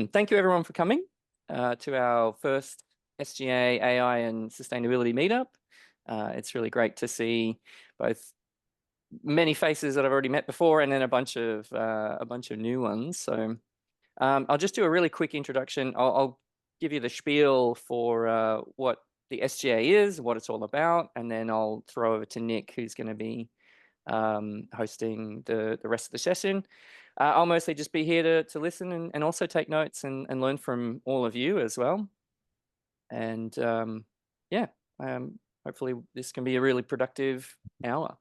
Thank you everyone for coming to our first SGA, AI and Sustainability meetup. It's really great to see both many faces that I've already met before and then a bunch of new ones. So I'll just do a really quick introduction. I'll give you the spiel for what the SGA is, what it's all about, and then I'll throw over to Nic, who's going to be hosting the rest of the session. I'll mostly just be here to listen and also take notes and learn from all of you as well. And yeah, hopefully this can be a really productive hour.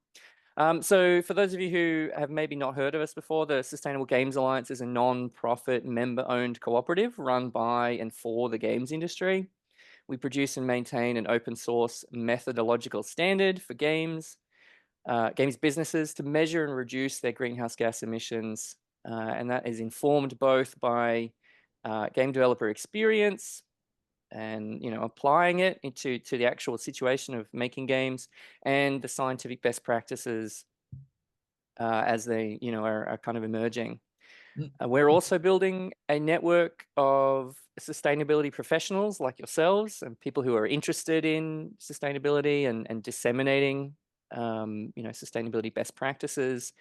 So for those of you who have maybe not heard of us before, the Sustainable Games Alliance is a non-profit member-owned cooperative run by and for the games industry. We produce and maintain an open source methodological standard for games businesses to measure and reduce their greenhouse gas emissions. And that is informed both by game developer experience and applying it to the actual situation of making games and the scientific best practices as they are kind of emerging. We're also building a network of sustainability professionals like yourselves and people who are interested in sustainability and disseminating sustainability best practices.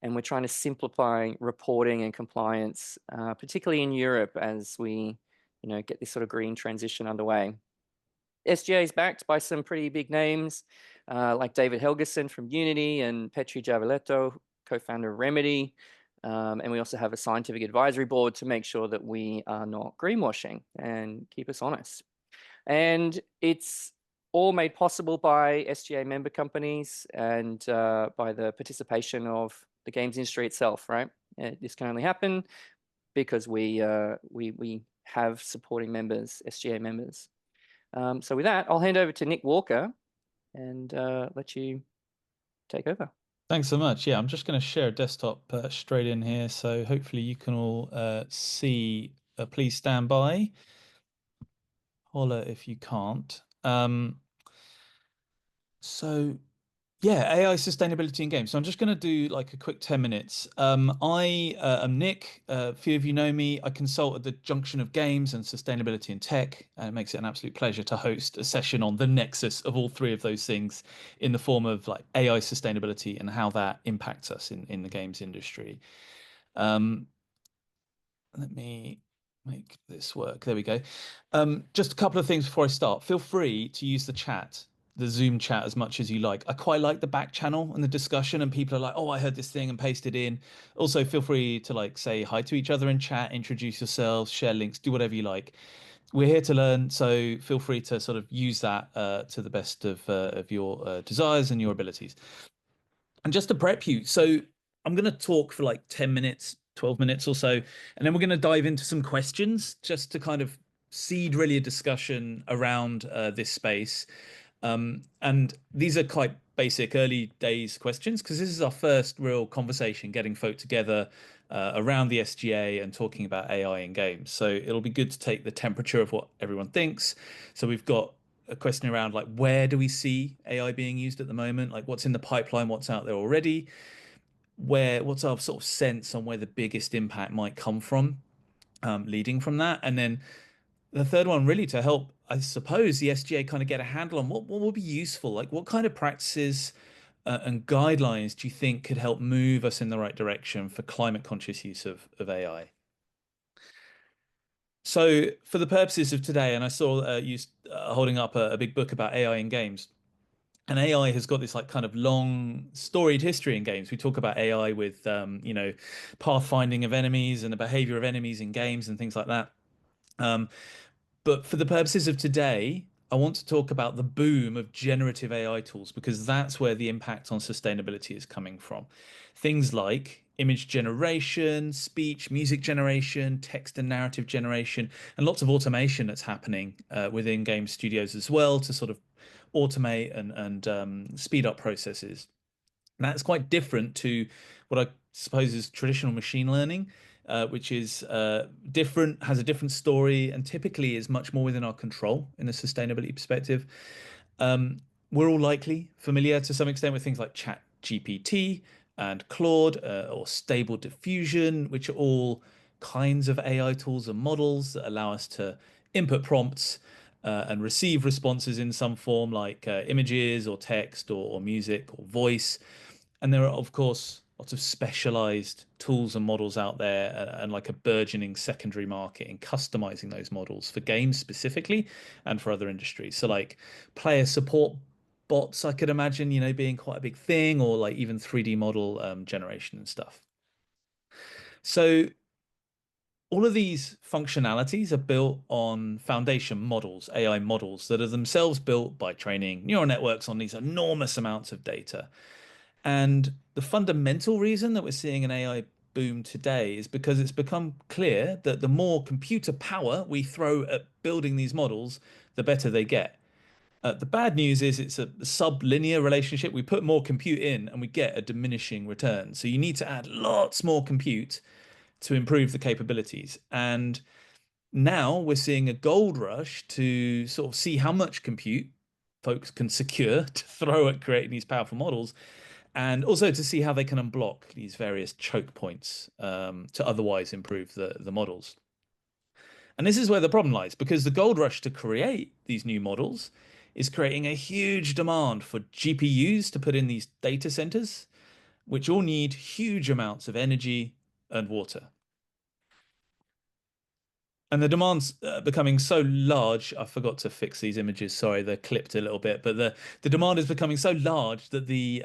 And we're trying to simplify reporting and compliance, particularly in Europe as we get this sort of green transition underway. SGA is backed by some pretty big names like David Helgeson from Unity and Petri Javaletto, co-founder of Remedy. And we also have a scientific advisory board to make sure that we are not greenwashing and keep us honest. And it's all made possible by SGA member companies and by the participation of the games industry itself, right? This can only happen because we have supporting members, SGA members. So with that, I'll hand over to Nic Walker and let you take over. Thanks so much. Yeah, I'm just going to share a desktop straight in here. So hopefully you can all see. Please stand by. Holler if you can't. So yeah, AI sustainability in games. So I'm just going to do like a quick 10 minutes. I am Nic. A few of you know me. I consult at the junction of games and sustainability and tech. And it makes it an absolute pleasure to host a session on the nexus of all three of those things in the form of like AI sustainability and how that impacts us in the games industry. Let me make this work. There we go. Just a couple of things before I start. Feel free to use the Zoom chat as much as you like. I quite like the back channel and the discussion, and people are like, "Oh, I heard this thing," and paste it in. Also, feel free to like say hi to each other in chat, introduce yourselves, share links, do whatever you like. We're here to learn, so feel free to sort of use that to the best of your desires and your abilities. And just to prep you, so I'm going to talk for like 10 minutes, 12 minutes or so, and then we're going to dive into some questions just to kind of seed really a discussion around this space. And these are quite basic early days questions because this is our first real conversation getting folk together around the SGA and talking about AI in games. So it'll be good to take the temperature of what everyone thinks. So we've got a question around like where do we see AI being used at the moment? Like what's in the pipeline, what's out there already? What's our sort of sense on where the biggest impact might come from, leading from that? And then the third one really to help, I suppose, the SGA kind of get a handle on what will be useful, like what kind of practices and guidelines do you think could help move us in the right direction for climate conscious use of AI? So for the purposes of today, and I saw you holding up a big book about AI in games. And AI has got this like kind of long storied history in games. We talk about AI with pathfinding of enemies and the behavior of enemies in games and things like that. But for the purposes of today, I want to talk about the boom of generative AI tools because that's where the impact on sustainability is coming from. Things like image generation, speech, music generation, text and narrative generation, and lots of automation that's happening within game studios as well to sort of automate and speed up processes. That's quite different to what I suppose is traditional machine learning, which is different, has a different story, and typically is much more within our control in a sustainability perspective. We're all likely familiar to some extent with things like Chat GPT and Claude or Stable Diffusion, which are all kinds of AI tools and models that allow us to input prompts and receive responses in some form, like images or text or music or voice. And there are, of course, lots of specialized tools and models out there and like a burgeoning secondary market in customizing those models for games specifically and for other industries. So like player support bots, I could imagine, being quite a big thing, or like even 3D model generation and stuff. So all of these functionalities are built on foundation models, AI models that are themselves built by training neural networks on these enormous amounts of data. And the fundamental reason that we're seeing an AI boom today is because it's become clear that the more computer power we throw at building these models, the better they get. The bad news is it's a sublinear relationship. We put more compute in and we get a diminishing return. So you need to add lots more compute to improve the capabilities. And now we're seeing a gold rush to sort of see how much compute folks can secure to throw at creating these powerful models, and also to see how they can unblock these various choke points to otherwise improve the models. And this is where the problem lies, because the gold rush to create these new models is creating a huge demand for GPUs to put in these data centers, which all need huge amounts of energy and water. And the demand's becoming so large. I forgot to fix these images. Sorry, they're clipped a little bit. But the demand is becoming so large that the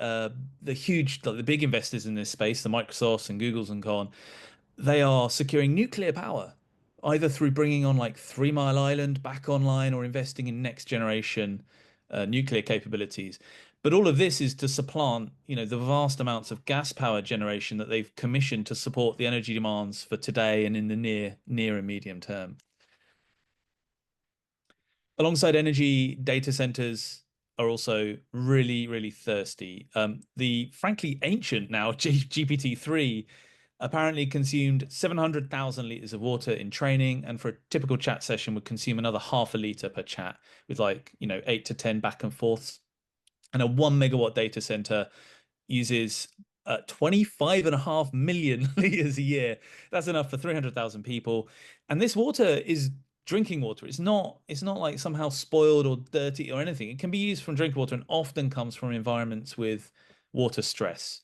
huge, like the big investors in this space, the Microsofts and Googles and so on, they are securing nuclear power, either through bringing on like 3 Mile Island back online or investing in next generation nuclear capabilities. But all of this is to supplant, the vast amounts of gas power generation that they've commissioned to support the energy demands for today and in the near and medium term. Alongside energy, data centers are also really, really thirsty. The frankly ancient now GPT-3 apparently consumed 700,000 liters of water in training, and for a typical chat session would consume another half a liter per chat with 8 to 10 back and forths. And a 1 megawatt data center uses 25.5 million liters a year. That's enough for 300,000 people. And this water is drinking water. It's not like somehow spoiled or dirty or anything. It can be used from drinking water and often comes from environments with water stress.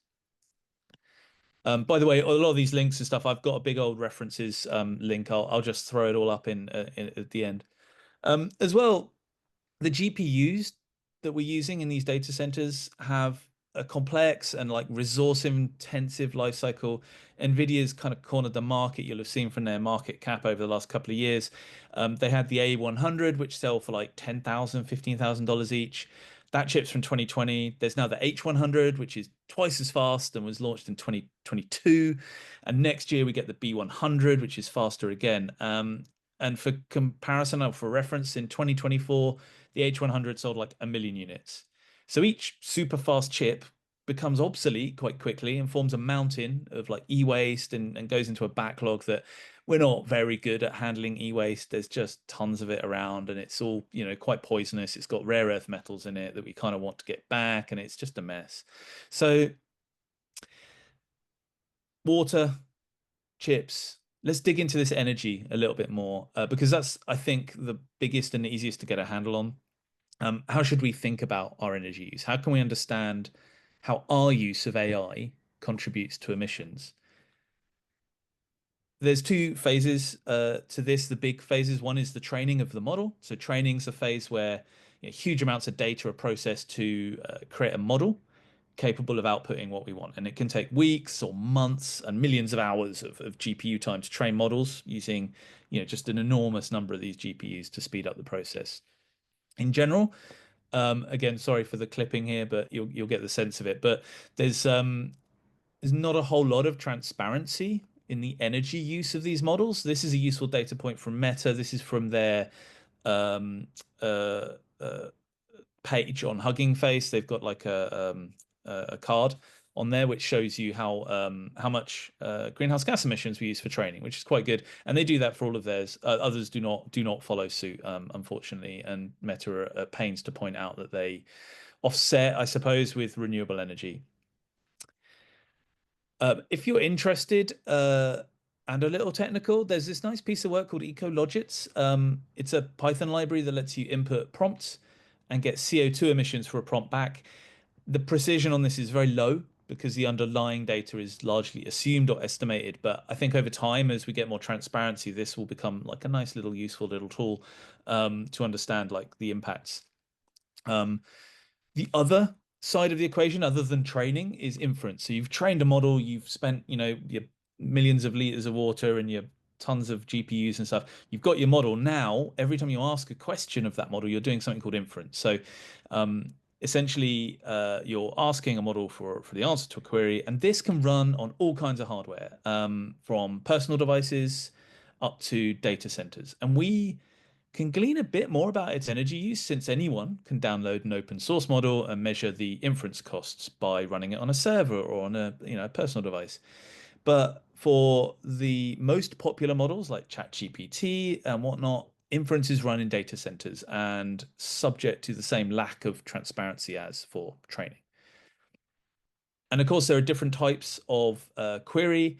By the way, a lot of these links and stuff, I've got a big old references link. I'll just throw it all up in at the end. As well, the GPUs that we're using in these data centers have a complex and like resource intensive life cycle. Nvidia's kind of cornered the market. You'll have seen from their market cap over the last couple of years. They had the A100, which sell for like $10,000, $15,000 each. That chip's from 2020. There's now the H100, which is twice as fast and was launched in 2022. And next year we get the B100, which is faster again. And for comparison or for reference, in 2024, the H100 sold like 1 million units. So each super fast chip becomes obsolete quite quickly and forms a mountain of like e-waste and goes into a backlog that we're not very good at handling e-waste. There's just tons of it around and it's all, quite poisonous. It's got rare earth metals in it that we kind of want to get back and it's just a mess. So water, chips, let's dig into this energy a little bit more because that's, I think, the biggest and the easiest to get a handle on. How should we think about our energy use? How can we understand how our use of AI contributes to emissions? There's two phases to this. The big phases. One is the training of the model. So training's a phase where huge amounts of data are processed to create a model capable of outputting what we want. And it can take weeks or months and millions of hours of GPU time to train models using, just an enormous number of these GPUs to speed up the process. In general, again, sorry for the clipping here, but you'll get the sense of it. But there's not a whole lot of transparency in the energy use of these models. This is a useful data point from Meta. This is from their um, uh, uh, page on Hugging Face. They've got like a card on there which shows you how much greenhouse gas emissions we use for training, which is quite good. And they do that for all of theirs. Others do not follow suit, unfortunately. And Meta are at pains to point out that they offset, I suppose, with renewable energy. If you're interested, and a little technical, there's this nice piece of work called Ecologits. It's a Python library that lets you input prompts and get CO2 emissions for a prompt back. The precision on this is very low because the underlying data is largely assumed or estimated. But I think over time, as we get more transparency, this will become like a nice little useful little tool to understand like the impacts. Um, the other side of the equation, other than training, is inference. So you've trained a model, you've spent, your millions of liters of water and your tons of GPUs and stuff. You've got your model. Now, every time you ask a question of that model, you're doing something called inference. So essentially, you're asking a model for the answer to a query, and this can run on all kinds of hardware, from personal devices up to data centers. And we can glean a bit more about its energy use since anyone can download an open source model and measure the inference costs by running it on a server or on a personal device. But for the most popular models like ChatGPT and whatnot, inference is run in data centers and subject to the same lack of transparency as for training. And of course, there are different types of query.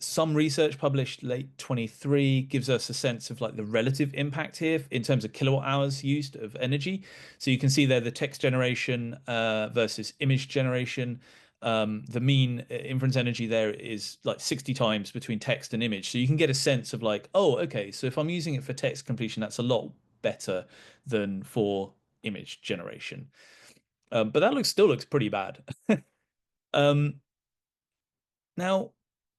Some research published late 23 gives us a sense of like the relative impact here in terms of kilowatt hours used of energy. So you can see there the text generation versus image generation. The mean inference energy there is like 60 times between text and image. So you can get a sense of like, oh, okay, so if I'm using it for text completion, that's a lot better than for image generation. But that still looks pretty bad. Um, Now,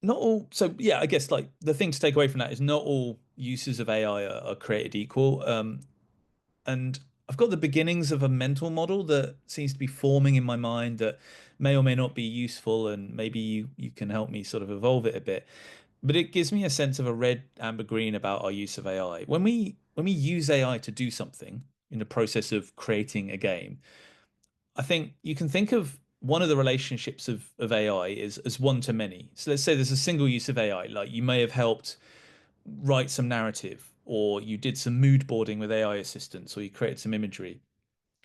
not all. So yeah, I guess like the thing to take away from that is not all uses of AI are created equal. And I've got the beginnings of a mental model that seems to be forming in my mind that may or may not be useful, and maybe you can help me sort of evolve it a bit. But it gives me a sense of a red, amber, green about our use of AI. When we use AI to do something in the process of creating a game, I think you can think of one of the relationships of AI is as one to many. So let's say there's a single use of AI, like you may have helped write some narrative, or you did some mood boarding with AI assistants, or you created some imagery.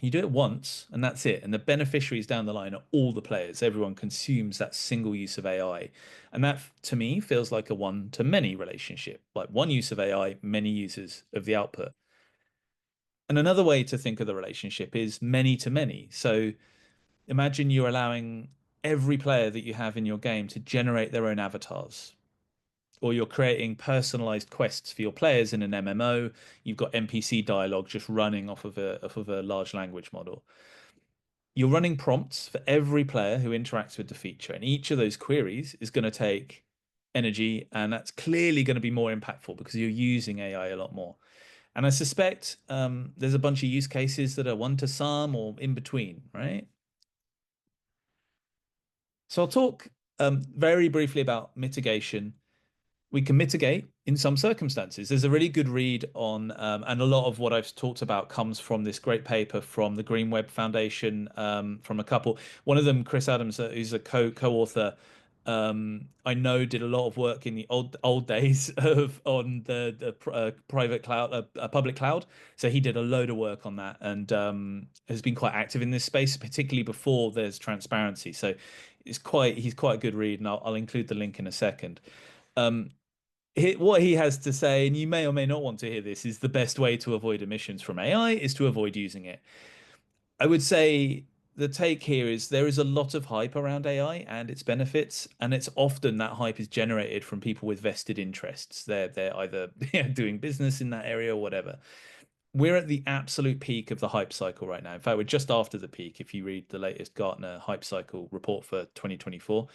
You do it once and that's it. And the beneficiaries down the line are all the players. Everyone consumes that single use of AI. And that to me feels like a one to many relationship, like one use of AI, many users of the output. And another way to think of the relationship is many to many. So imagine you're allowing every player that you have in your game to generate their own avatars, or you're creating personalized quests for your players in an MMO. You've got NPC dialogue just running off of a large language model. You're running prompts for every player who interacts with the feature, and each of those queries is going to take energy, and that's clearly going to be more impactful because you're using AI a lot more. And I suspect there's a bunch of use cases that are one to some or in between, right? So I'll talk very briefly about mitigation. We can mitigate in some circumstances. There's a really good read on, and a lot of what I've talked about comes from this great paper from the Green Web Foundation, from a couple. One of them, Chris Adams, who's a co-author, I know did a lot of work in the old days of on the private cloud, public cloud. So he did a load of work on that and has been quite active in this space, particularly before there's transparency. So he's quite a good read, and I'll include the link in a second. Um, what he has to say, and you may or may not want to hear this, is the best way to avoid emissions from AI is to avoid using it. I would say the take here is there is a lot of hype around AI and its benefits, and it's often that hype is generated from people with vested interests. They're either doing business in that area or whatever. We're at the absolute peak of the hype cycle right now. In fact, we're just after the peak if you read the latest Gartner hype cycle report for 2024.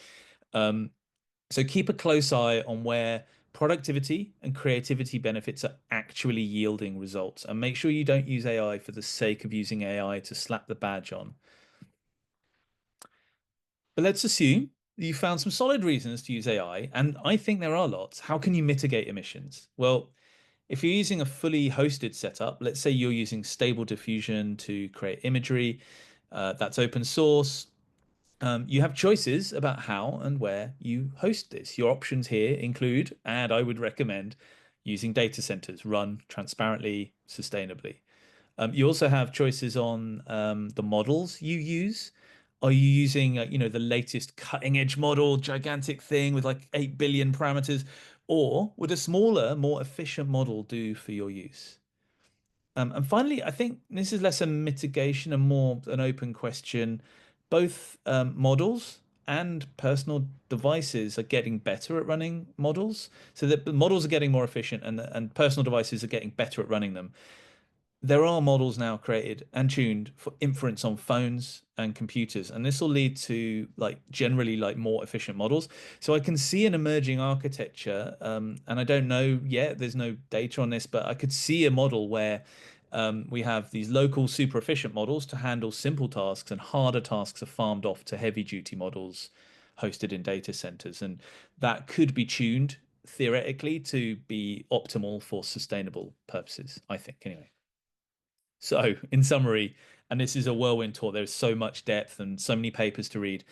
So keep a close eye on where productivity and creativity benefits are actually yielding results, and make sure you don't use AI for the sake of using AI to slap the badge on. But let's assume you found some solid reasons to use AI, and I think there are lots. How can you mitigate emissions? Well, if you're using a fully hosted setup, let's say you're using Stable Diffusion to create imagery, that's open source. You have choices about how and where you host this. Your options here include, and I would recommend, using data centers run transparently, sustainably. You also have choices on the models you use. Are you using, the latest cutting edge model, gigantic thing with like 8 billion parameters? Or would a smaller, more efficient model do for your use? And finally, I think this is less a mitigation and more an open question. Both models and personal devices are getting better at running models. So that the models are getting more efficient and personal devices are getting better at running them. There are models now created and tuned for inference on phones and computers, and this will lead to like generally like more efficient models. So I can see an emerging architecture, and I don't know yet, there's no data on this, but I could see a model where we have these local super efficient models to handle simple tasks, and harder tasks are farmed off to heavy duty models hosted in data centers. And that could be tuned theoretically to be optimal for sustainable purposes, I think, anyway. So, in summary, and this is a whirlwind tour, there's so much depth and so many papers to read.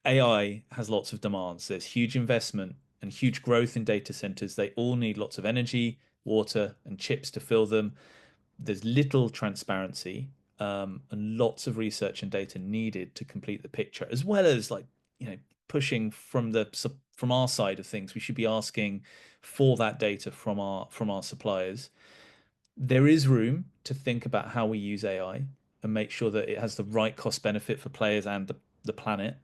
AI has lots of demands. There's huge investment and huge growth in data centers. They all need lots of energy, water, and chips to fill them. There's little transparency, and lots of research and data needed to complete the picture, as well as like, pushing from our side of things. We should be asking for that data from our suppliers. There is room to think about how we use AI and make sure that it has the right cost benefit for players and the planet.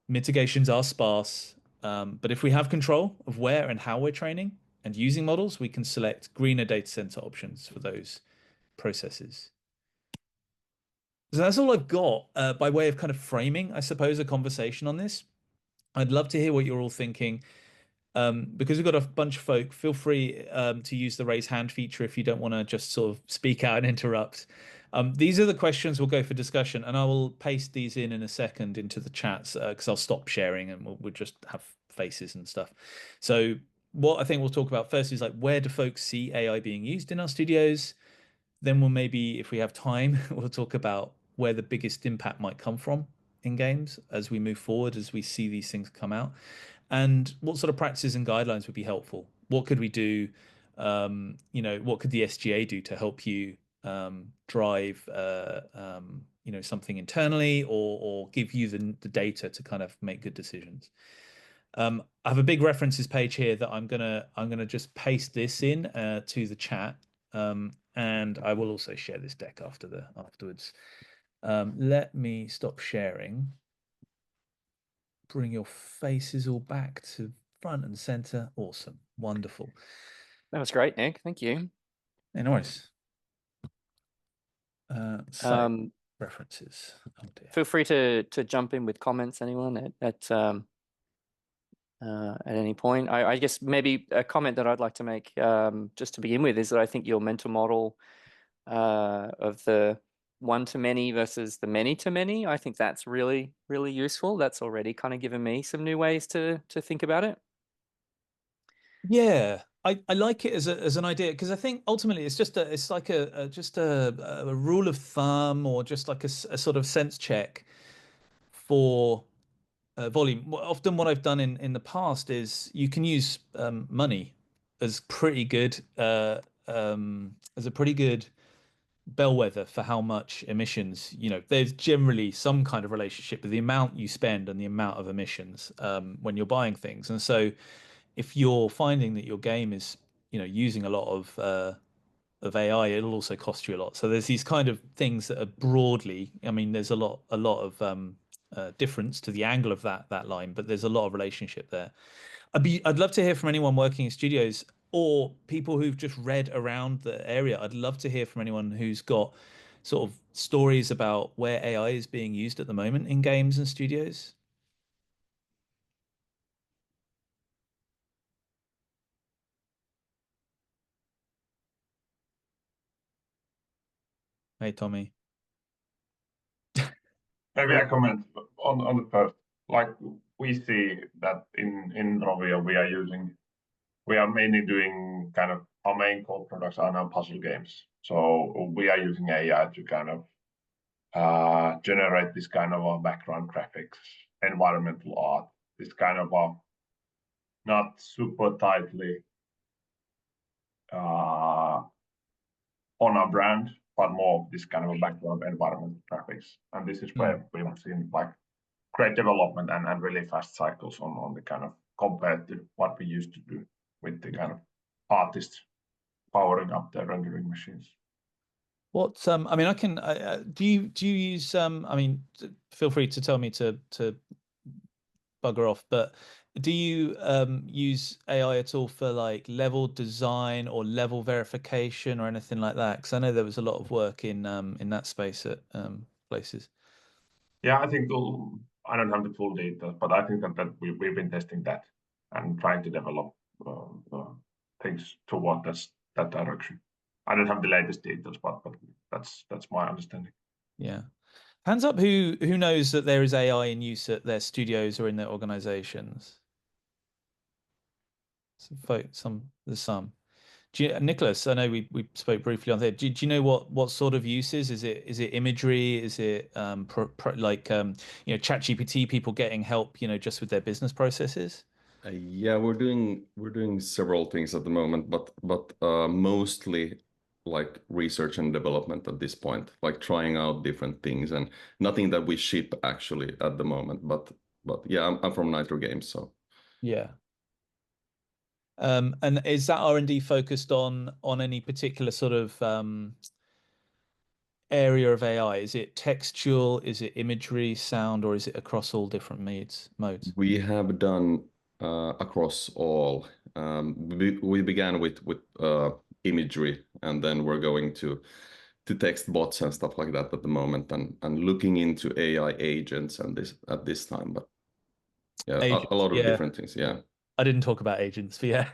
Mitigations are sparse, but if we have control of where and how we're training and using models, we can select greener data center options for those processes. So that's all I've got by way of kind of framing, I suppose, a conversation on this. I'd love to hear what you're all thinking. Because we've got a bunch of folk, feel free to use the raise hand feature if you don't want to just sort of speak out and interrupt. These are the questions we'll go for discussion, and I will paste these in a second into the chats because I'll stop sharing and we'll just have faces and stuff. So what I think we'll talk about first is like, where do folks see AI being used in our studios? Then we'll maybe, if we have time, we'll talk about where the biggest impact might come from in games as we move forward, as we see these things come out, and what sort of practices and guidelines would be helpful. What could we do? What could the SGA do to help you drive, something internally, or give you the data to kind of make good decisions? I have a big references page here that I'm gonna just paste this in to the chat, and I will also share this deck afterwards. Let me stop sharing. Bring your faces all back to front and center. Awesome, wonderful. That was great, Nic. Thank you. Hey, nice. References. Oh dear. Feel free to jump in with comments, anyone at any point. I guess maybe a comment that I'd like to make just to begin with is that I think your mental model of the one-to-many versus the many-to-many, I think that's really, really useful. That's already kind of given me some new ways to think about it. Yeah, I like it as an idea because I think ultimately it's like a rule of thumb, or just like a sort of sense check for volume. Often what I've done in the past is you can use money as pretty good as a pretty good bellwether for how much emissions, there's generally some kind of relationship with the amount you spend and the amount of emissions when you're buying things. And so if you're finding that your game is, using a lot of AI, it'll also cost you a lot. So there's these kind of things that are broadly, I mean, there's a lot of difference to the angle of that line, but there's a lot of relationship there. I'd love to hear from anyone working in studios or people who've just read around the area. I'd love to hear from anyone who's got sort of stories about where AI is being used at the moment in games and studios. Hey, Tommy. Maybe I comment on the first. Like, we see that in Rovio we are mainly doing kind of our main core products are now puzzle games. So we are using AI to kind of generate this kind of background graphics, environmental art, this kind of not super tightly on a brand, but more this kind of a background environment graphics. And this is where we have seen like great development and really fast cycles on the kind of compared to what we used to do with the kind of artists powering up their rendering machines. What I mean, I can. Do you use? I mean, feel free to tell me to bugger off. But do you use AI at all for like level design or level verification or anything like that? Because I know there was a lot of work in that space at places. Yeah, I think I don't have the full details, but I think that we've been testing that and trying to develop things toward that direction. I don't have the latest details, but that's my understanding. Yeah. Hands up who knows that there is AI in use at their studios or in their organizations. There's some. Nicholas, I know we spoke briefly on there. Do you know what sort of uses? Is it imagery? Is it like ChatGPT people getting help, just with their business processes? Yeah, we're doing several things at the moment, but mostly like research and development at this point, like trying out different things and nothing that we ship actually at the moment. But yeah, I'm from Nitro Games, so Yeah. And is that R&D focused on any particular sort of area of AI? Is it textual? Is it imagery, sound, or is it across all different modes? we have done across all. We began with imagery, and then we're going to text bots and stuff like that at the moment, and looking into AI agents and this at this time. But yeah, Agents, a lot of yeah. different things. Yeah. I didn't talk about agents, but yeah.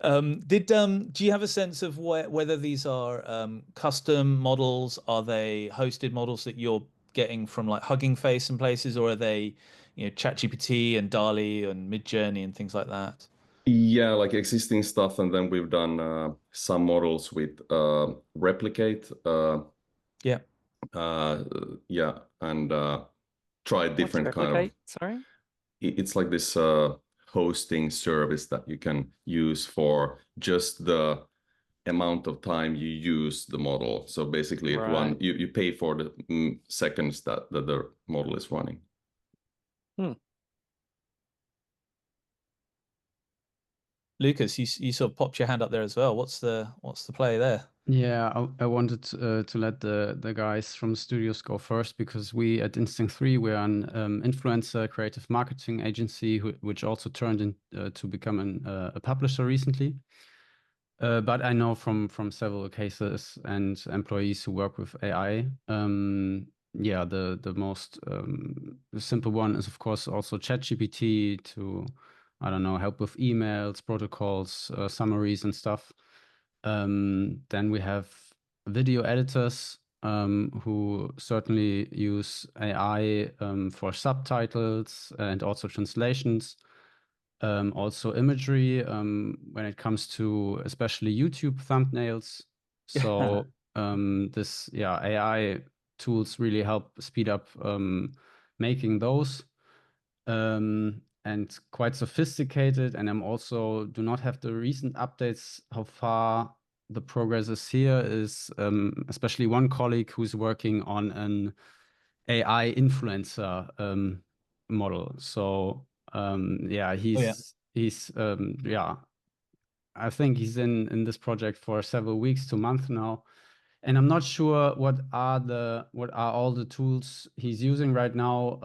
Do you have a sense of whether these are custom models? Are they hosted models that you're getting from like Hugging Face and places, or are they, ChatGPT and DALL-E and Midjourney and things like that? Yeah, like existing stuff, and then we've done some models with Replicate. Yeah. Yeah, and tried What's different kind of. Replicate? Sorry. It's like this hosting service that you can use for just the amount of time you use the model. So basically, it Right. you pay for the seconds that the model is running. Lucas, you sort of popped your hand up there as well. What's the play there? Yeah, I wanted to let the guys from the studios go first because we at Instinct 3, we're an influencer creative marketing agency which also turned to become a publisher recently. But I know from several cases and employees who work with AI, yeah, the most simple one is of course also ChatGPT to, I don't know, help with emails, protocols, summaries and stuff. Then we have video editors who certainly use AI for subtitles and also translations. Also imagery when it comes to especially YouTube thumbnails. So this, yeah, AI tools really help speed up making those. And quite sophisticated. And I'm also do not have the recent updates how far the progress is here is especially one colleague who's working on an AI influencer model. So yeah, he's yeah, I think he's in this project for several weeks to months now. And I'm not sure what are all the tools he's using right now.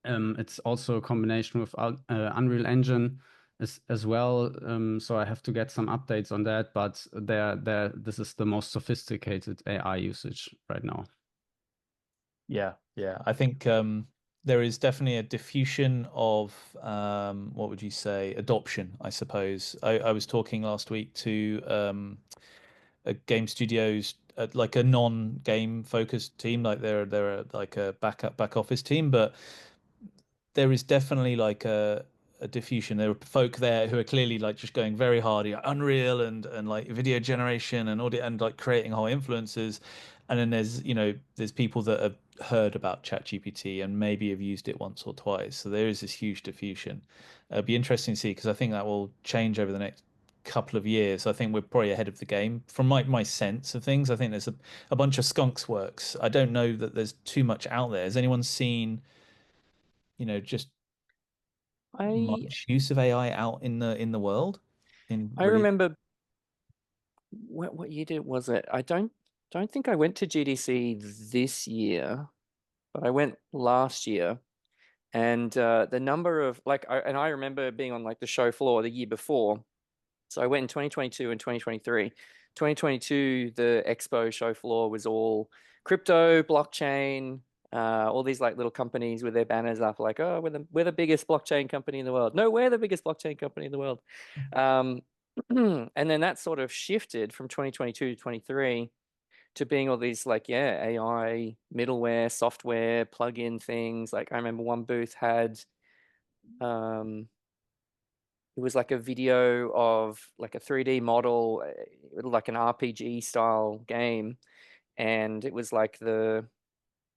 It's also a combination with Unreal Engine as well. So I have to get some updates on that. But this is the most sophisticated AI usage right now. Yeah. I think there is definitely a diffusion of what would you say, adoption, I suppose. I was talking last week to a game studios, like a non-game focused team, like they're like a back office team, but there is definitely like a diffusion. There are folk there who are clearly like just going very hard, Unreal and like video generation and audio and like creating whole influences. And then there's people that have heard about ChatGPT and maybe have used it once or twice. So there is this huge diffusion. It'll be interesting to see because I think that will change over the next couple of years. I think we're probably ahead of the game from my sense of things. I think there's a bunch of skunks works. I don't know that there's too much out there. Has anyone seen, just I much use of AI out in the world? I remember what year was it? I don't think I went to GDC this year, but I went last year. And the number of I remember being on like the show floor the year before. So I went in 2022 and 2023. 2022, the expo show floor was all crypto, blockchain, all these like little companies with their banners up, like, oh, we're the biggest blockchain company in the world. No, we're the biggest blockchain company in the world. And then that sort of shifted from 2022 to 23 to being all these like, AI middleware, software, plug-in things. Like I remember one booth had it was like a video of like a 3D model, like an RPG style game, and it was like it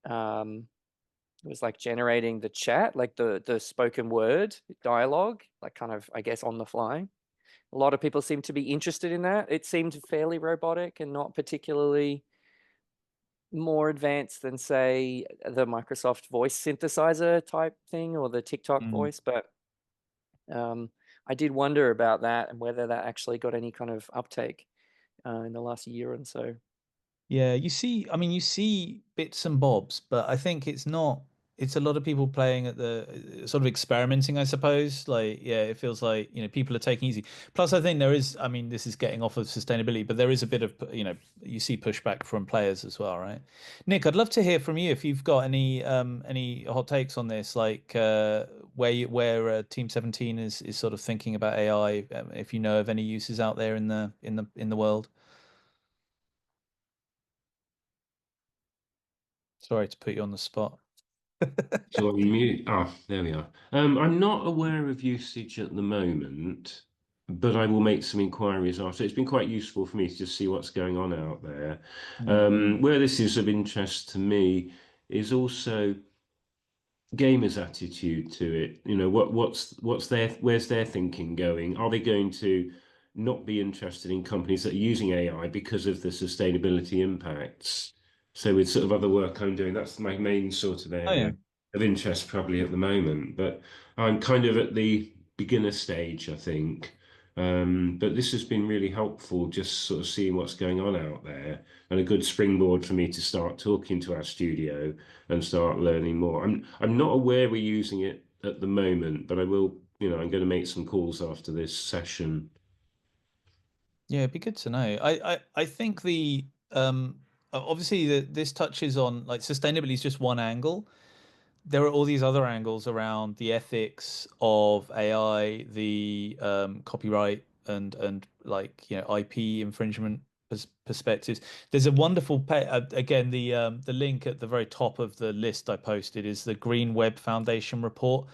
was like generating the chat, like the spoken word dialogue, like kind of, I guess, on the fly. A lot of people seem to be interested in that. It seemed fairly robotic and not particularly more advanced than, say, the Microsoft voice synthesizer type thing or the TikTok voice, but I did wonder about that and whether that actually got any kind of uptake in the last year or so. Yeah, you see bits and bobs, but I think it's a lot of people playing at the sort of experimenting, I suppose. Like, yeah, it feels like, people are taking easy. Plus, I think this is getting off of sustainability, but there is a bit of, you see pushback from players as well, right? Nic, I'd love to hear from you if you've got any hot takes on this, like where Team 17 is sort of thinking about AI, if you know of any uses out there in the world. Sorry to put you on the spot. So on mute. There we are. I'm not aware of usage at the moment, but I will make some inquiries after. It's been quite useful for me to just see what's going on out there. Where this is of interest to me is also gamers' attitude to it. Where's their thinking going? Are they going to not be interested in companies that are using AI because of the sustainability impacts? So with sort of other work I'm doing, that's my main sort of area of interest probably at the moment. But I'm kind of at the beginner stage, I think. But this has been really helpful, just sort of seeing what's going on out there, and a good springboard for me to start talking to our studio and start learning more. I'm not aware we're using it at the moment, but I will, I'm going to make some calls after this session. Yeah, it'd be good to know. I think obviously this touches on, like, sustainability is just one angle. There are all these other angles around the ethics of AI, the copyright and like, IP infringement perspectives. There's a wonderful again, the link at the very top of the list I posted is the Green Web Foundation report.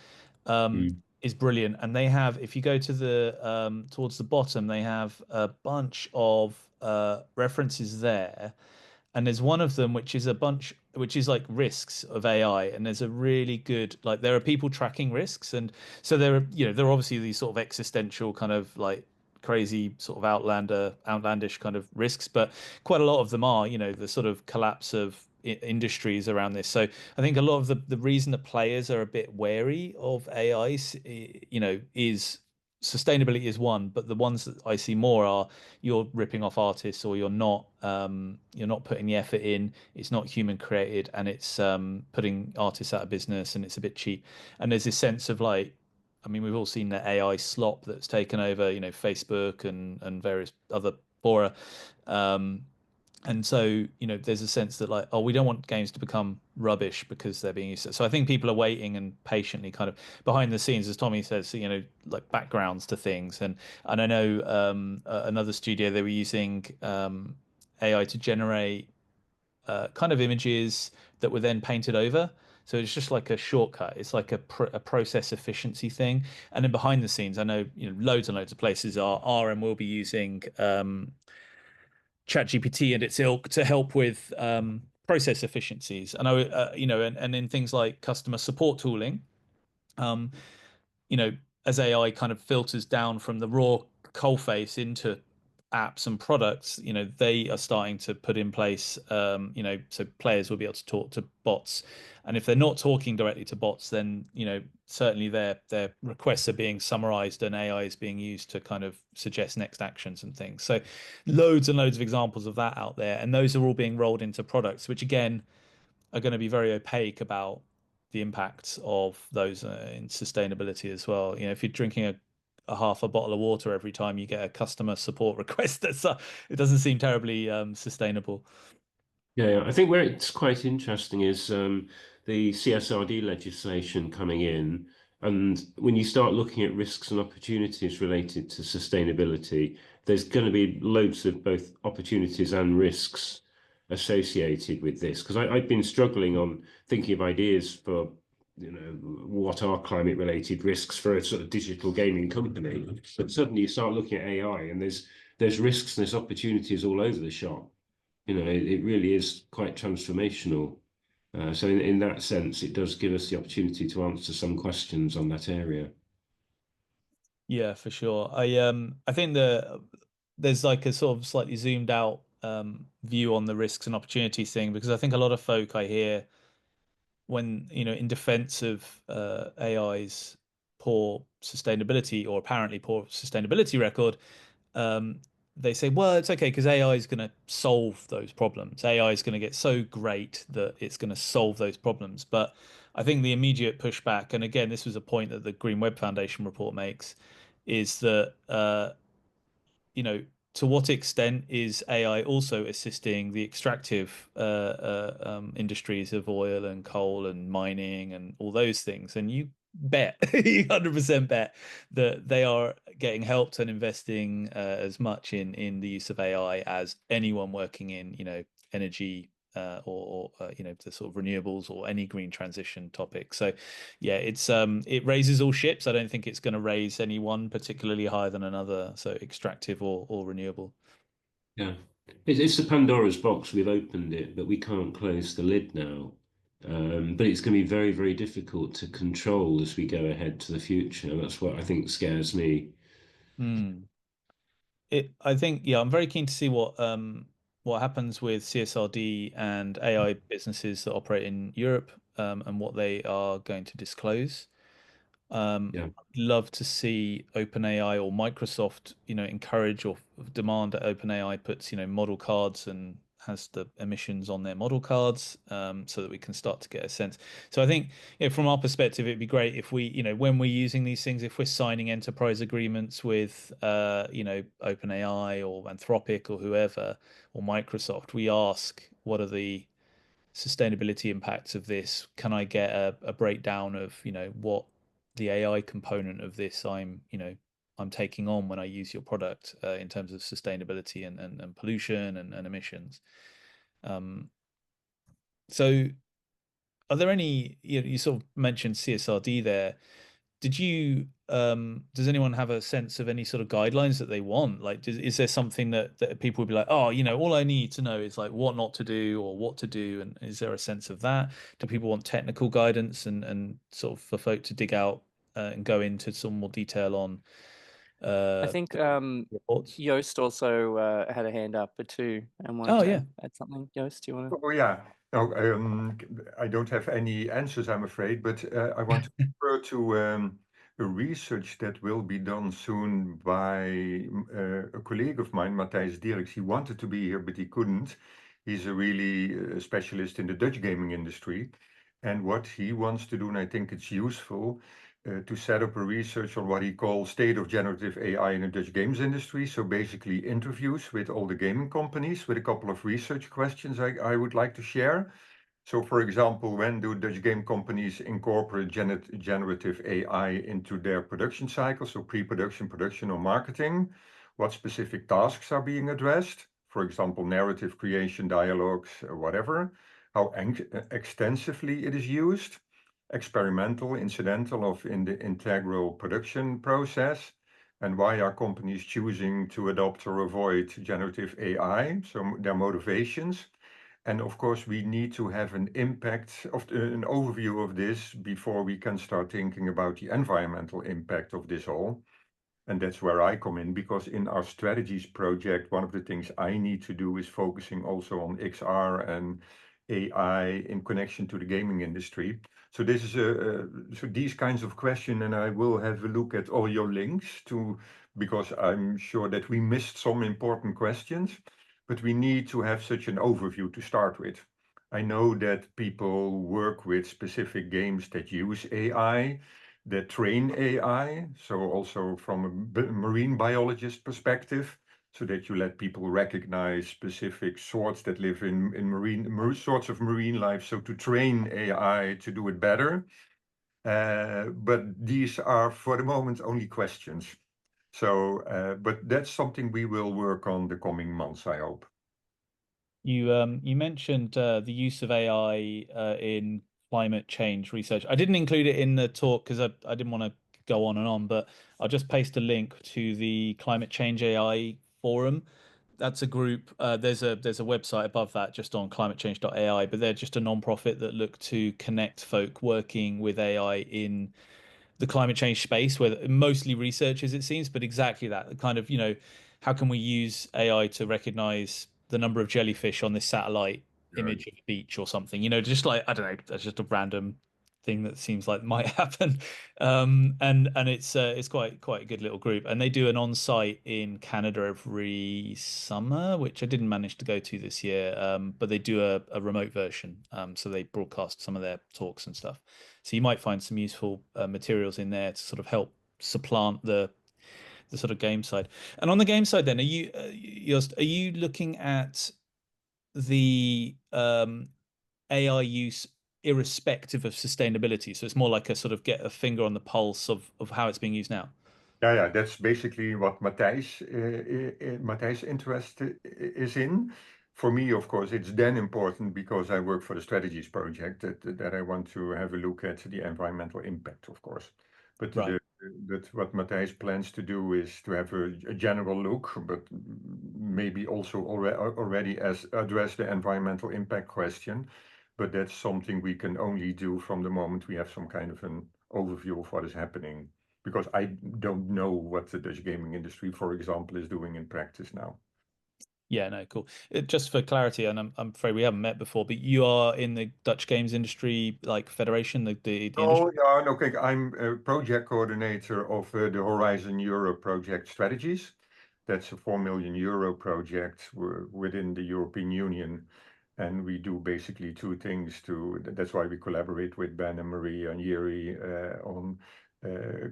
Is brilliant, and they have, if you go to the towards the bottom, they have a bunch of references there, and there's one of them which is like risks of AI, and there's a really good, like, there are people tracking risks, and so there are obviously these sort of existential kind of like crazy sort of outlandish kind of risks, but quite a lot of them are, the sort of collapse of industries around this. So I think a lot of the reason that players are a bit wary of AI, is sustainability is one, but the ones that I see more are you're ripping off artists, or you're not putting the effort in, it's not human created, and it's putting artists out of business, and it's a bit cheap. And there's this sense of like, we've all seen the AI slop that's taken over, Facebook and various other fora. And so, there's a sense that like, oh, we don't want games to become rubbish because they're being used. So I think people are waiting and patiently kind of behind the scenes, as Tommy says, like backgrounds to things. And I know another studio, they were using AI to generate kind of images that were then painted over. So it's just like a shortcut. It's like a process efficiency thing. And then behind the scenes, I know, loads and loads of places are and will be using ChatGPT and its ilk to help with process efficiencies. And and in things like customer support tooling, as AI kind of filters down from the raw coalface into apps and products, you know, they are starting to put in place, you know, so players will be able to talk to bots. And if they're not talking directly to bots, then, you know, certainly their requests are being summarized and AI is being used to kind of suggest next actions and things. So loads and loads of examples of that out there. And those are all being rolled into products, which again are going to be very opaque about the impacts of those in sustainability as well. You know, if you're drinking a half a bottle of water every time you get a customer support request, that's it doesn't seem terribly sustainable. Yeah, I think where it's quite interesting is the CSRD legislation coming in. And when you start looking at risks and opportunities related to sustainability, there's going to be loads of both opportunities and risks associated with this. Because I've been struggling on thinking of ideas for, you know, what are climate related risks for a sort of digital gaming company. But suddenly you start looking at AI and there's risks and there's opportunities all over the shop. You know, it really is quite transformational. So in that sense, it does give us the opportunity to answer some questions on that area. Yeah, for sure. I think there's like a sort of slightly zoomed out view on the risks and opportunities thing, because I think a lot of folk I hear when, you know, in defense of AI's poor sustainability or apparently poor sustainability record, they say, well, it's okay because AI is going to solve those problems. AI is going to get so great that it's going to solve those problems. But I think the immediate pushback, and again, this was a point that the Green Web Foundation report makes, is that you know, to what extent is AI also assisting the extractive industries of oil and coal and mining and all those things? And you bet, you 100% bet that they are getting helped and investing as much in the use of AI as anyone working in, you know, energy or you know, the sort of renewables or any green transition topic. So yeah, it raises all ships. I don't think it's going to raise any one particularly higher than another, so extractive or renewable. Yeah, it's the Pandora's box. We've opened it, but we can't close the lid now. But it's going to be very, very difficult to control as we go ahead to the future. That's what I think scares me. I think, yeah, I'm very keen to see what happens with CSRD and AI businesses that operate in Europe, and what they are going to disclose. Yeah. I'd love to see OpenAI or Microsoft, you know, encourage or demand that OpenAI puts, you know, model cards and has the emissions on their model cards, so that we can start to get a sense. So I think, you know, from our perspective, it'd be great if we, you know, when we're using these things, if we're signing enterprise agreements with, you know, OpenAI or Anthropic or whoever or Microsoft, we ask what are the sustainability impacts of this? Can I get a breakdown of, you know, what the AI component of this I'm taking on when I use your product in terms of sustainability and pollution and emissions. So are there any, you sort of mentioned CSRD there. Does anyone have a sense of any sort of guidelines that they want? Like, is there something that people would be like, oh, you know, all I need to know is like what not to do or what to do? And is there a sense of that? Do people want technical guidance and sort of for folk to dig out and go into some more detail on I think reports? Joost also had a hand up too and wanted Oh, to yeah. add something. Joost, do you want to? Oh, yeah. No, I don't have any answers, I'm afraid, but I want to refer to a research that will be done soon by a colleague of mine, Matthijs Dierks. He wanted to be here, but he couldn't. He's a really specialist in the Dutch gaming industry. And what he wants to do, and I think it's useful, to set up a research on what he calls state of generative AI in the Dutch games industry. So basically interviews with all the gaming companies with a couple of research questions I would like to share. So for example, when do Dutch game companies incorporate generative AI into their production cycle? So pre-production, production or marketing? What specific tasks are being addressed? For example, narrative creation, dialogues, or whatever. How extensively it is used? Experimental, incidental, in the integral production process, and why are companies choosing to adopt or avoid generative AI, so their motivations. And of course, we need to have an impact of an overview of this before we can start thinking about the environmental impact of this all. And that's where I come in, because in our strategies project, one of the things I need to do is focusing also on XR and AI in connection to the gaming industry. So this is so these kinds of questions, and I will have a look at all your links to, because I'm sure that we missed some important questions, but we need to have such an overview to start with. I know that people work with specific games that use AI, that train AI, so also from a marine biologist perspective, so that you let people recognize specific sorts that live in marine sorts of marine life, so to train AI to do it better. But these are, for the moment, only questions. So, but that's something we will work on the coming months, I hope. You mentioned the use of AI in climate change research. I didn't include it in the talk because I didn't want to go on and on, but I'll just paste a link to the Climate Change AI forum. That's a group. There's a website above that just on climatechange.ai, but they're just a non-profit that look to connect folk working with AI in the climate change space, where mostly researchers, it seems, but exactly that kind of, how can we use AI to recognize the number of jellyfish on this satellite image of a beach or something, just like, I don't know, that's just a random thing that seems like might happen. And it's quite a good little group, and they do an on-site in Canada every summer, which I didn't manage to go to this year, but they do a remote version, so they broadcast some of their talks and stuff. So you might find some useful materials in there to sort of help supplant the sort of game side. And on the game side, then, are you looking at the AI use irrespective of sustainability? So it's more like a sort of get a finger on the pulse of how it's being used now. Yeah, that's basically what Matthijs' interest is in. For me, of course, it's then important because I work for the strategies project that I want to have a look at the environmental impact, of course. But Right. what Matthijs plans to do is to have a general look, but maybe also already address the environmental impact question. But that's something we can only do from the moment we have some kind of an overview of what is happening, because I don't know what the Dutch gaming industry, for example, is doing in practice now. Yeah, no, cool. Just for clarity, and I'm afraid we haven't met before, but you are in the Dutch games industry, like federation, the industry? Oh, yeah, no, okay. I'm a project coordinator of the Horizon Europe project strategies. That's a 4 million euro project within the European Union. And we do basically two things that's why we collaborate with Ben and Marie and Yuri on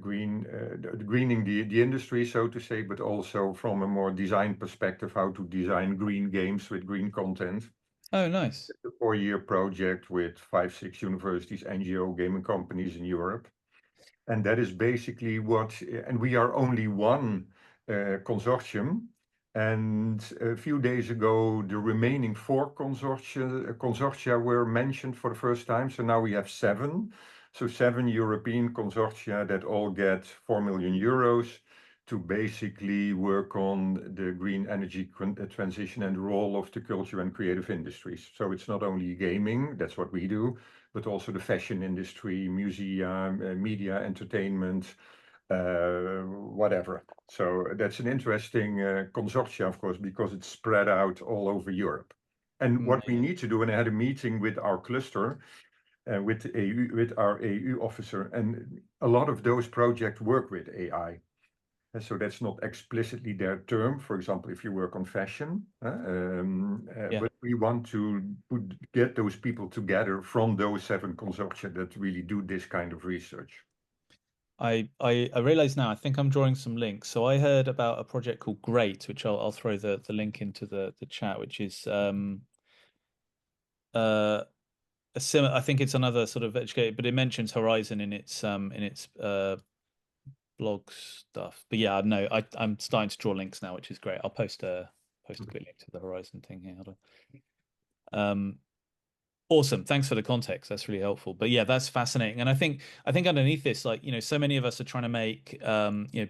greening the industry, so to say, but also from a more design perspective, how to design green games with green content. Oh, nice. It's a 4-year project with 5, 6 universities, NGO gaming companies in Europe. And that is basically and we are only one consortium. And a few days ago, the remaining 4 consortia were mentioned for the first time. So now we have 7. So 7 European consortia that all get 4 million euros to basically work on the green energy transition and the role of the culture and creative industries. So it's not only gaming, that's what we do, but also the fashion industry, museum, media, entertainment, whatever. So that's an interesting consortia, of course, because it's spread out all over Europe. And what we need to do, and I had a meeting with our cluster, with our EU officer, and a lot of those projects work with AI. And so that's not explicitly their term. For example, if you work on fashion, but we want to get those people together from those 7 consortia that really do this kind of research. I realize now, I think I'm drawing some links. So I heard about a project called Great, which I'll throw the link into the chat, which is a similar, I think it's another sort of educated, but it mentions Horizon in its blog stuff. But yeah, no, I'm starting to draw links now, which is great. I'll post a quick link to the Horizon thing here. Hold on. Awesome. Thanks for the context. That's really helpful. But yeah, that's fascinating. And I think underneath this, like, so many of us are trying to make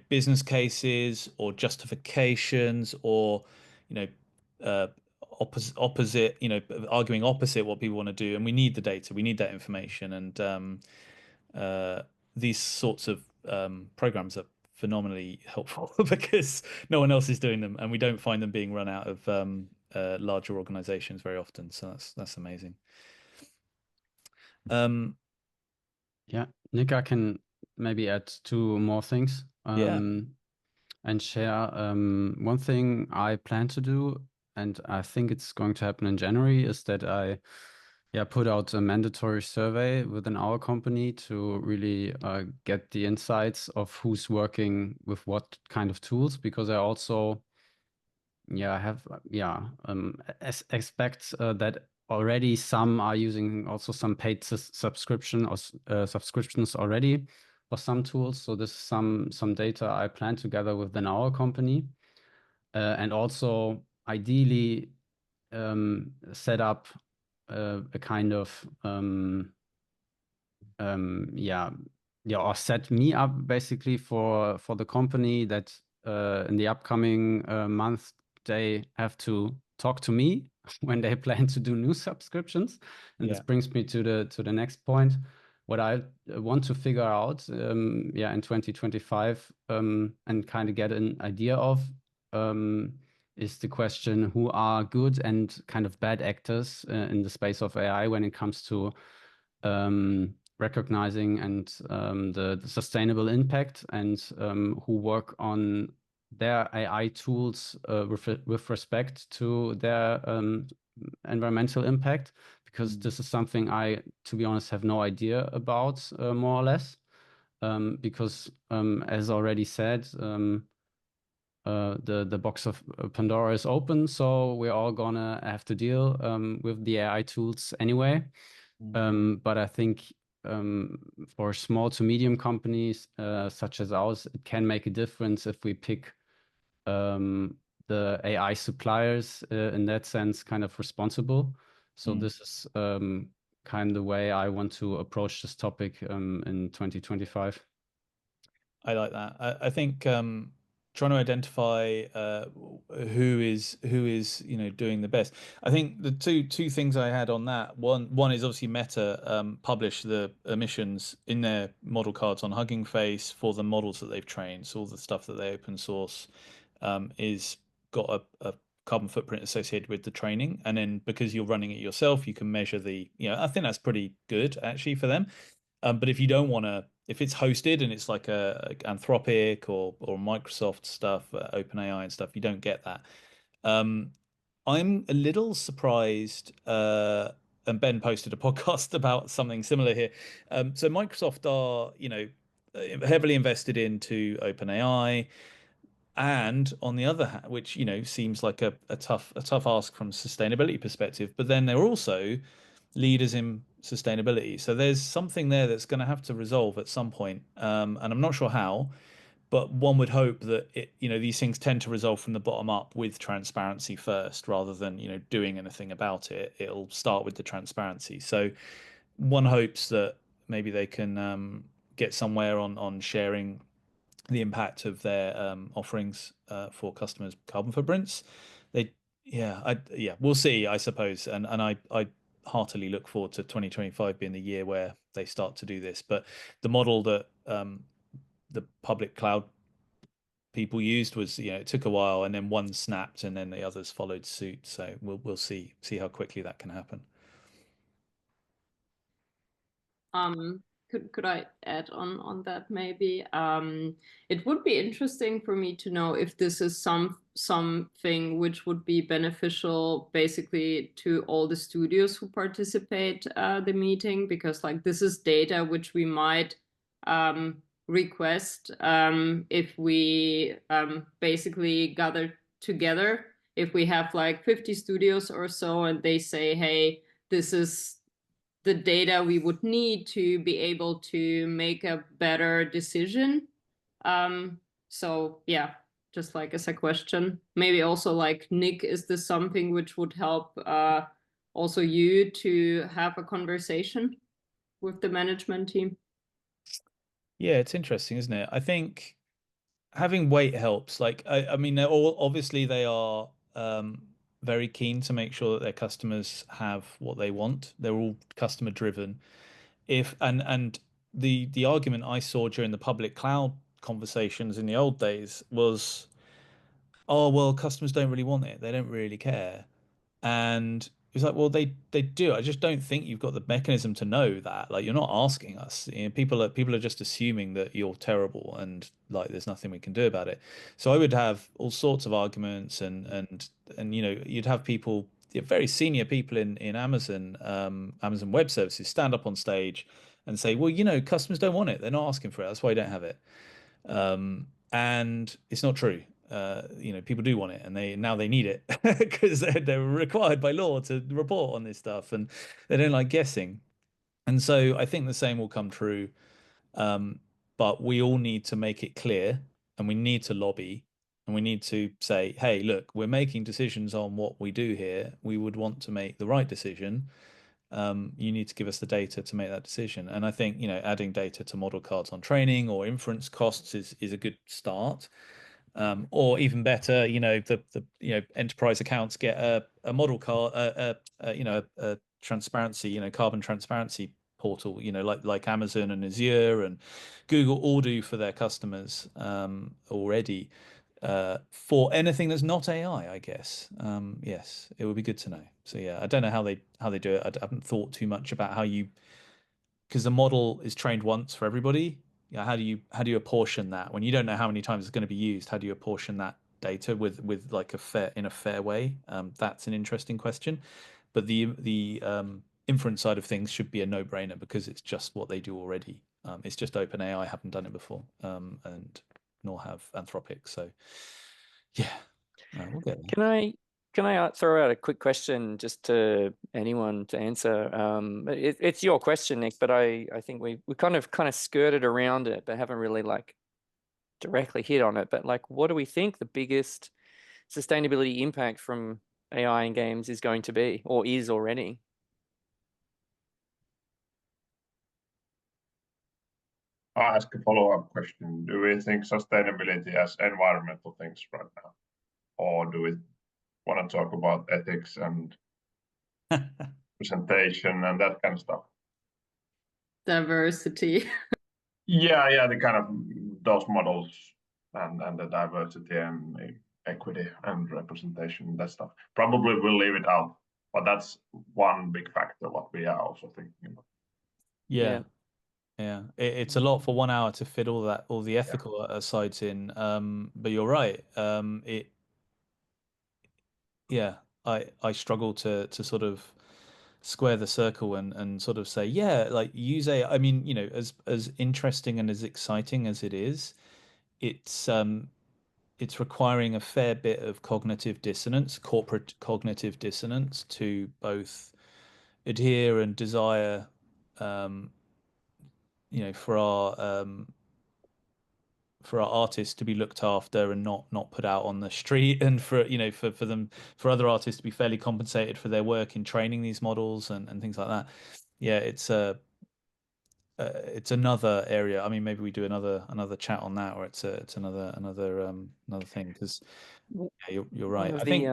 business cases or justifications or opposite, arguing opposite what people want to do. And we need the data. We need that information. And these sorts of programs are phenomenally helpful because no one else is doing them, and we don't find them being run out of larger organizations very often. So that's amazing. Yeah, Nick, I can maybe add two more things. Yeah. And share one thing I plan to do, and I think it's going to happen in January, is that I put out a mandatory survey within our company to really get the insights of who's working with what kind of tools, because I also expect that already some are using also some paid subscription or subscriptions already for some tools. So this is some data I plan to gather within our company, and also ideally set up a kind of or set me up basically for the company that in the upcoming month they have to talk to me when they plan to do new subscriptions. And this brings me to the next point. What I want to figure out in 2025 and kind of get an idea of is the question, who are good and kind of bad actors in the space of AI when it comes to recognizing and the sustainable impact, and who work on their AI tools with respect to their environmental impact, because this is something I, to be honest, have no idea about, more or less, because as already said, the box of Pandora is open, so we're all gonna have to deal with the AI tools anyway. But I think for small to medium companies such as ours, it can make a difference if we pick the AI suppliers in that sense kind of responsible. So this is kind of the way I want to approach this topic in 2025. I like that. I think trying to identify who is doing the best. I think the two things I had on that, one is obviously Meta publish the emissions in their model cards on Hugging Face for the models that they've trained. So all the stuff that they open source is got a carbon footprint associated with the training, and then because you're running it yourself, you can measure I think that's pretty good actually for them. But if you don't want to, if it's hosted and it's like a Anthropic or Microsoft stuff, OpenAI and stuff, you don't get that. I'm a little surprised, and Ben posted a podcast about something similar here. So Microsoft are, heavily invested into OpenAI, and on the other hand, which seems like a tough ask from a sustainability perspective, but then they're also leaders in sustainability. So there's something there that's going to have to resolve at some point, and I'm not sure how, but one would hope that these things tend to resolve from the bottom up with transparency first, rather than doing anything about it. It'll start with the transparency. So one hopes that maybe they can get somewhere on sharing the impact of their offerings for customers' carbon footprints. We'll see, I suppose, and I heartily look forward to 2025 being the year where they start to do this. But the model that the public cloud people used was, it took a while, and then one snapped, and then the others followed suit. So we'll see how quickly that can happen. Could I add on that maybe? It would be interesting for me to know if this is something which would be beneficial basically to all the studios who participate the meeting, because like this is data which we might request if we basically gather together. If we have like 50 studios or so, and they say, hey, this is the data we would need to be able to make a better decision. So yeah, just like as a question, maybe also like Nick, is this something which would help also you to have a conversation with the management team? Yeah, it's interesting, isn't it? I think having weight helps. Like, I mean, they are very keen to make sure that their customers have what they want. They're all customer driven. And the argument I saw during the public cloud conversations in the old days was, oh, well, customers don't really want it. They don't really care. And it's like, well, they do. I just don't think you've got the mechanism to know that. Like, you're not asking us. You know, people are just assuming that you're terrible and like there's nothing we can do about it. So I would have all sorts of arguments and you know, you'd have people, very senior people in Amazon, Amazon Web Services stand up on stage and say, well, you know, customers don't want it. They're not asking for it. That's why you don't have it. And it's not true. You know, people do want it, and they need it because they're required by law to report on this stuff, and they don't like guessing. And so I think the same will come true. But we all need to make it clear, and we need to lobby, and we need to say, hey, look, we're making decisions on what we do here. We would want to make the right decision. You need to give us the data to make that decision. And I think, you know, adding data to model cards on training or inference costs is a good start. Or even better, you know, the you know, enterprise accounts get a model card, you know, a transparency, you know, carbon transparency portal, you know, like Amazon and Azure and Google all do for their customers already. For anything that's not AI, I guess. Yes, it would be good to know. So yeah, I don't know how they do it. I haven't thought too much about how you, because the model is trained once for everybody. Yeah, how do you apportion that when you don't know how many times it's going to be used? How do you apportion that data with like in a fair way? That's an interesting question. But the inference side of things should be a no-brainer because it's just what they do already. It's just OpenAI haven't done it before, and nor have Anthropic. So yeah, we'll get there. Can I throw out a quick question just to anyone to answer? It's your question, Nic, but I think we kind of skirted around it, but haven't really like directly hit on it. But like, what do we think the biggest sustainability impact from AI in games is going to be, or is already? I'll ask a follow-up question. Do we think sustainability as environmental things right now? Or do we want to talk about ethics and presentation and that kind of stuff? Diversity. Yeah, the kind of those models and the diversity and equity and representation, that stuff. Probably we'll leave it out, but that's one big factor what we are also thinking about. Yeah. It's a lot for 1 hour to fit all the ethical sides in. But you're right. I struggle to sort of square the circle and sort of say, yeah, like use AI. I mean, you know, as interesting and as exciting as it is, it's requiring a fair bit of cognitive dissonance, corporate cognitive dissonance, to both adhere and desire, you know, for our artists to be looked after and not put out on the street, and for, you know, for other artists to be fairly compensated for their work in training these models and things like that. Yeah, it's another area. I mean, maybe we do another chat on that, or it's another thing, because yeah, you're right. I think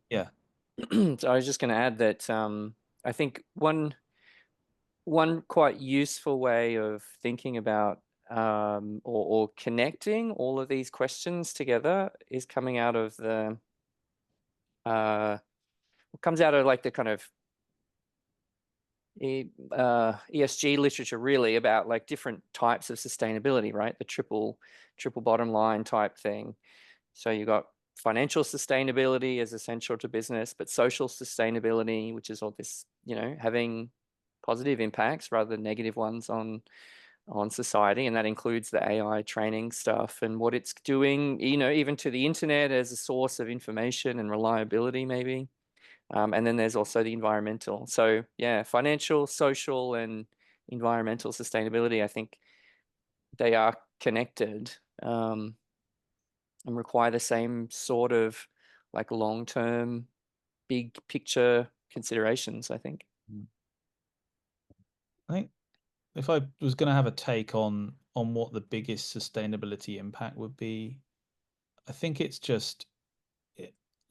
yeah. So I was just going to add that I think one quite useful way of thinking about or connecting all of these questions together is coming out of the comes out of like the kind of ESG literature, really, about like different types of sustainability, right? The triple bottom line type thing. So you got financial sustainability as essential to business, but social sustainability, which is all this, you know, having positive impacts rather than negative ones on society, and that includes the AI training stuff and what it's doing, you know, even to the internet as a source of information and reliability, maybe. And then there's also the environmental. So yeah, financial, social, and environmental sustainability, I think they are connected and require the same sort of like long-term, big picture considerations, I think. I think if I was going to have a take on what the biggest sustainability impact would be, I think it's just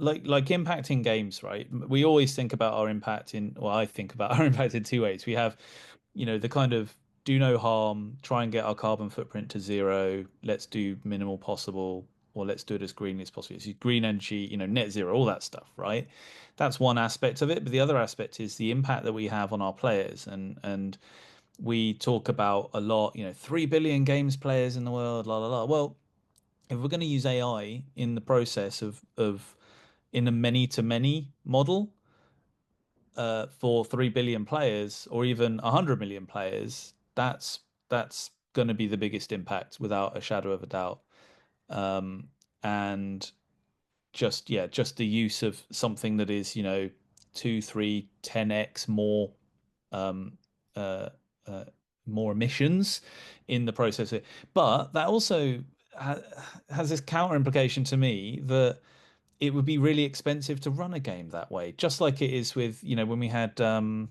like impacting games, right? We always think about our impact in, well, I think about our impact in two ways. We have, you know, the kind of do no harm, try and get our carbon footprint to 0. Let's do minimal possible, or let's do it as greenly as possible. It's green energy, you know, net zero, all that stuff, right? That's one aspect of it. But the other aspect is the impact that we have on our players. And we talk about a lot, you know, 3 billion games players in the world, la la la. Well, if we're going to use AI in the process of in a many to many model, for 3 billion players or even 100 million players, that's going to be the biggest impact without a shadow of a doubt. And just the use of something that is, you know, 2, 3, 10x more more emissions in the process. But that also has this counter implication to me that it would be really expensive to run a game that way, just like it is with, you know, when we had you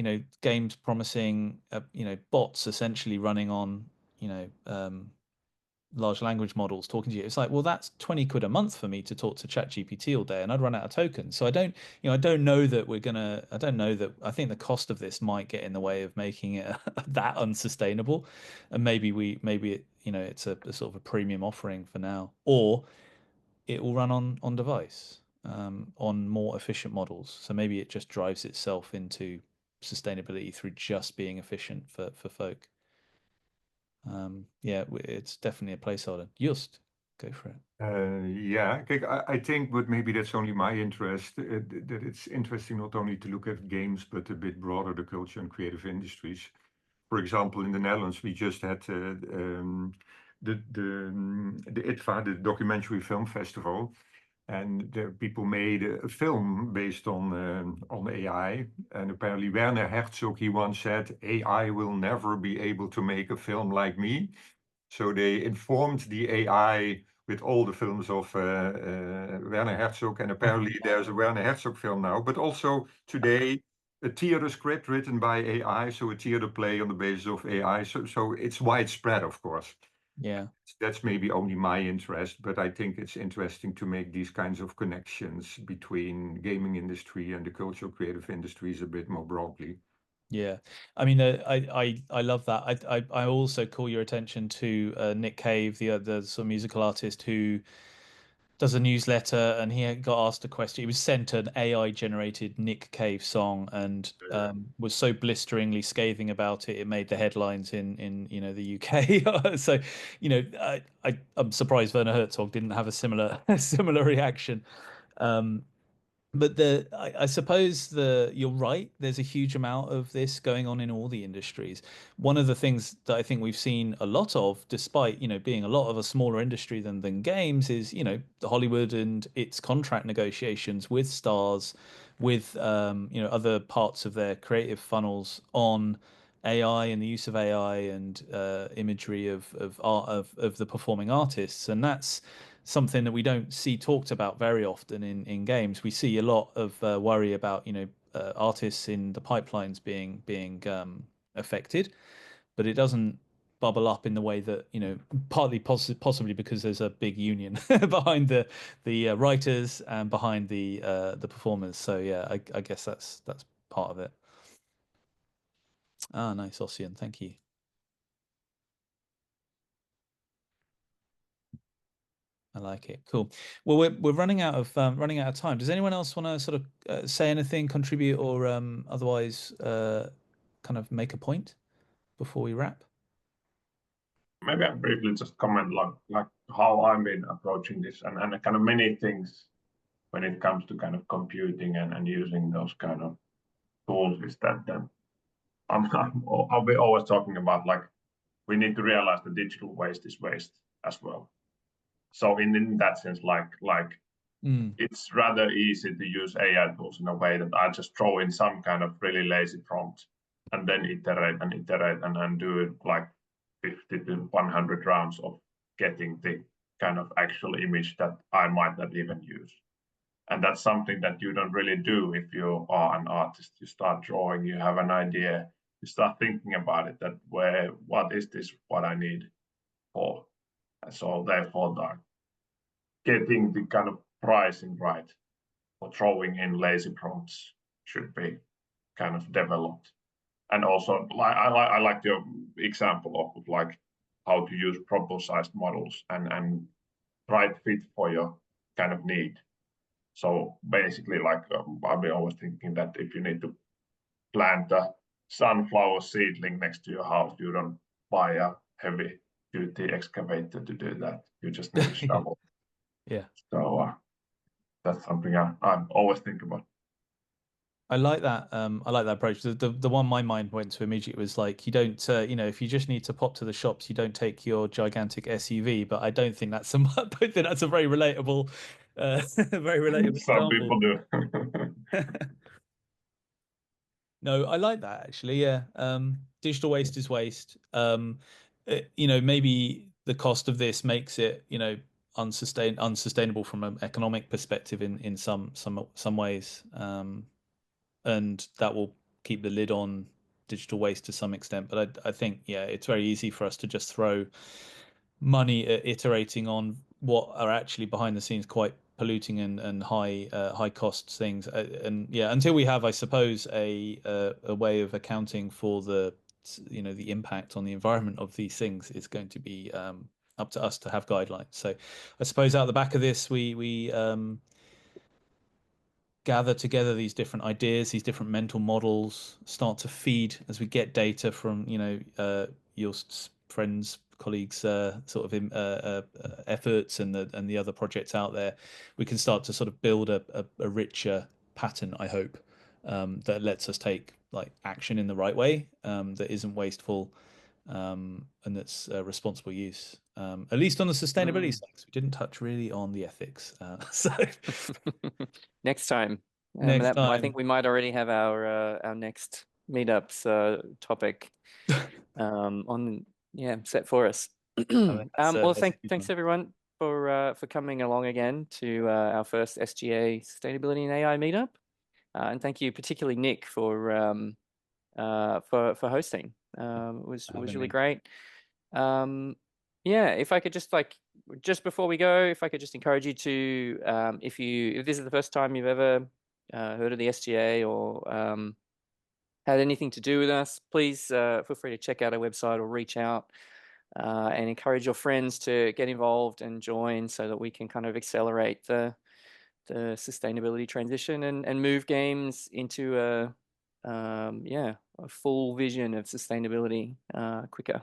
know, games promising you know, bots essentially running on, you know, large language models talking to you. It's like, well, that's 20 quid a month for me to talk to ChatGPT all day, and I'd run out of tokens. So I don't, you know, I don't know that I think the cost of this might get in the way of making it that unsustainable, and maybe it, you know, it's a sort of a premium offering for now, or it will run on device, on more efficient models. So maybe it just drives itself into sustainability through just being efficient for folk. Yeah, it's definitely a placeholder. Just go for it. Yeah, I think, but maybe that's only my interest, that it's interesting not only to look at games, but a bit broader, the culture and creative industries. For example, in the Netherlands, we just had the ITVA, the Documentary Film Festival, and the people made a film based on AI. And apparently Werner Herzog, he once said, AI will never be able to make a film like me. So they informed the AI with all the films of Werner Herzog, and apparently there's a Werner Herzog film now, but also today a theater script written by AI, so a theater play on the basis of AI. So it's widespread, of course. Yeah. That's maybe only my interest, but I think it's interesting to make these kinds of connections between gaming industry and the cultural creative industries a bit more broadly. Yeah, I mean, I love that. I also call your attention to Nick Cave, the sort of musical artist who does a newsletter, and he got asked a question. He was sent an AI generated Nick Cave song, and was so blisteringly scathing about it, it made the headlines in you know, the UK. So, you know, I'm surprised Werner Herzog didn't have a similar reaction. But I suppose you're right. There's a huge amount of this going on in all the industries. One of the things that I think we've seen a lot of, despite, you know, being a lot of a smaller industry than games, is, you know, Hollywood and its contract negotiations with stars, with you know, other parts of their creative funnels on AI and the use of AI and imagery of art of the performing artists, and that's something that we don't see talked about very often in games. We see a lot of worry about, you know, artists in the pipelines being affected, but it doesn't bubble up in the way that, you know, partly possibly because there's a big union behind the writers and behind the performers. So yeah, I guess that's part of it. Ah, nice, Ossian, thank you. I like it. Cool. Well, we're running out of time. Does anyone else want to sort of say anything, contribute, or otherwise kind of make a point before we wrap? Maybe I briefly just comment like how I've been approaching this, and kind of many things when it comes to kind of computing and using those kind of tools is that I'll be always talking about, like, we need to realize that digital waste is waste as well. So in that sense, like it's rather easy to use AI tools in a way that I just throw in some kind of really lazy prompt and then iterate and do it like 50 to 100 rounds of getting the kind of actual image that I might not even use. And that's something that you don't really do if you are an artist. You start drawing, you have an idea, you start thinking about it, that what is this, what I need for? And so therefore, getting the kind of pricing right for throwing in lazy prompts should be kind of developed. And also, I like your example of like how to use proposized models and right fit for your kind of need. So basically, like I've been always thinking that if you need to plant a sunflower seedling next to your house, you don't buy a heavy duty excavator to do that. You just need a shovel. Yeah. So that's something I always think about. I like that. I like that approach. The one my mind went to immediately was like, you don't, if you just need to pop to the shops, you don't take your gigantic SUV. But I don't think that's I don't think that's a very relatable, very relatable Some example. people do. No, I like that actually. Yeah. Digital waste is waste. Maybe the cost of this makes it, unsustainable from an economic perspective in some ways. And that will keep the lid on digital waste to some extent. But I think, yeah, it's very easy for us to just throw money at iterating on what are actually behind the scenes quite polluting and high cost things. And yeah, until we have, I suppose, a way of accounting for the impact on the environment of these things, is going to be up to us to have guidelines. So I suppose out the back of this, we gather together these different ideas, these different mental models, start to feed as we get data from your friends, colleagues, sort of efforts and the other projects out there. We can start to sort of build a richer pattern, I hope, that lets us take like action in the right way, that isn't wasteful, and that's responsible use. At least on the sustainability side, 'cause we didn't touch really on the ethics. So Next time. next I time. think we might already have our next meetups topic set for us. Well, thanks everyone for coming along again to our first SGA Sustainability and AI meetup, and thank you particularly Nic for hosting. It was really great. If I could just before we go, if I could just encourage you to, if this is the first time you've ever heard of the SGA or had anything to do with us, please feel free to check out our website or reach out and encourage your friends to get involved and join, so that we can kind of accelerate the sustainability transition and move games into a full vision of sustainability quicker.